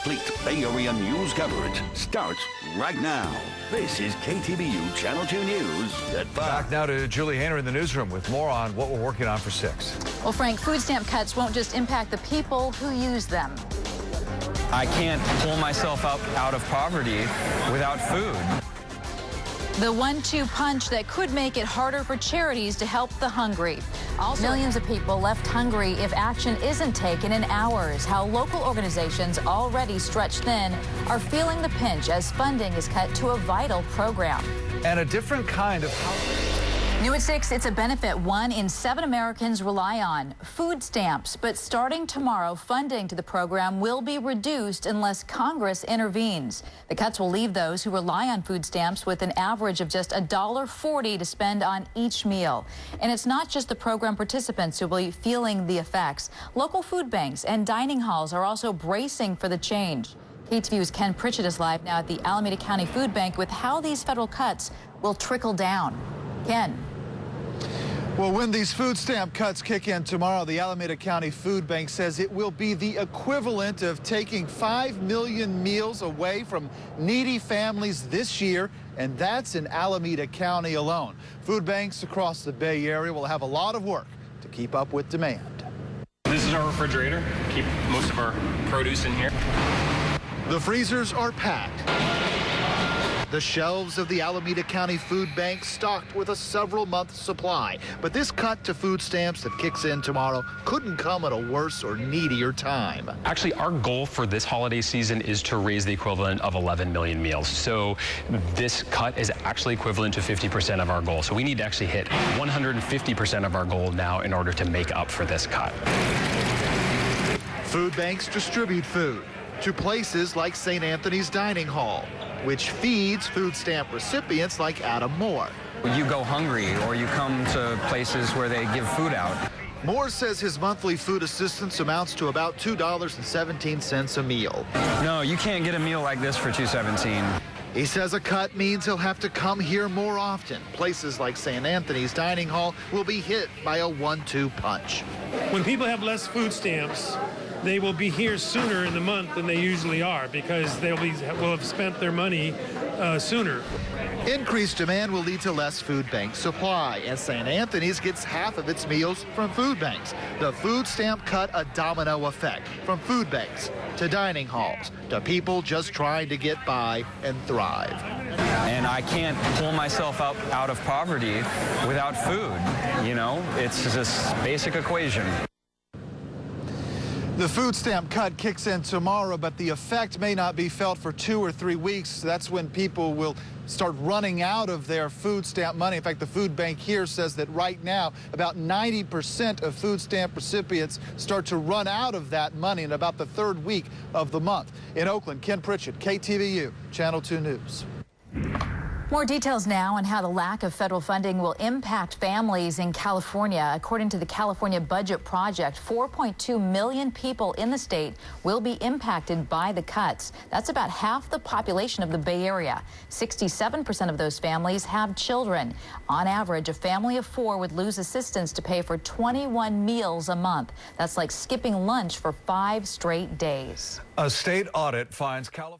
complete Bay Area news coverage starts right now. This is KTVU Channel 2 News at 5. Back now to Julie Hayner in the newsroom with more on what we're working on for 6. Well, Frank, food stamp cuts won't just impact the people who use them. I can't pull myself up out of poverty without food. The 1-2 punch that could make it harder for charities to help the hungry. Also, millions of people left hungry if action isn't taken in hours. How local organizations already stretched thin are feeling the pinch as funding is cut to a vital program. And a different kind of New at 6, it's a benefit 1 in 7 Americans rely on, food stamps. But starting tomorrow, funding to the program will be reduced unless Congress intervenes. The cuts will leave those who rely on food stamps with an average of just $1.40 to spend on each meal. And it's not just the program participants who will be feeling the effects. Local food banks and dining halls are also bracing for the change. KTVU's Ken Pritchett is live now at the Alameda County Food Bank with how these federal cuts will trickle down. Ken. Well, when these food stamp cuts kick in tomorrow, the Alameda County Food Bank says it will be the equivalent of taking 5 million meals away from needy families this year, and that's in Alameda County alone. Food banks across the Bay Area will have a lot of work to keep up with demand. This is our refrigerator. Keep most of our produce in here. The freezers are packed. The shelves of the Alameda County Food Bank stocked with a several-month supply. But this cut to food stamps that kicks in tomorrow couldn't come at a worse or needier time. Actually, our goal for this holiday season is to raise the equivalent of 11 million meals. So this cut is actually equivalent to 50% of our goal. So we need to actually hit 150% of our goal now in order to make up for this cut. Food banks distribute food to places like St. Anthony's Dining Hall, which feeds food stamp recipients like Adam Moore. You go hungry or you come to places where they give food out. Moore says his monthly food assistance amounts to about $2.17 a meal. No, you can't get a meal like this for $2.17. He says a cut means he'll have to come here more often. Places like St. Anthony's Dining Hall will be hit by a 1-2 punch. When people have less food stamps, they will be here sooner in the month than they usually are because will have spent their money sooner. Increased demand will lead to less food bank supply, as St. Anthony's gets half of its meals from food banks. The food stamp cut a domino effect from food banks to dining halls to people just trying to get by and thrive. And I can't pull myself up out of poverty without food. You know, it's this basic equation. The food stamp cut kicks in tomorrow, but the effect may not be felt for 2 or 3 weeks. That's when people will start running out of their food stamp money. In fact, the food bank here says that right now, about 90% of food stamp recipients start to run out of that money in about the 3rd week of the month. In Oakland, Ken Pritchett, KTVU, Channel 2 News. More details now on how the lack of federal funding will impact families in California. According to the California Budget Project, 4.2 million people in the state will be impacted by the cuts. That's about half the population of the Bay Area. 67% of those families have children. On average, a family of 4 would lose assistance to pay for 21 meals a month. That's like skipping lunch for 5 straight days. a state audit finds California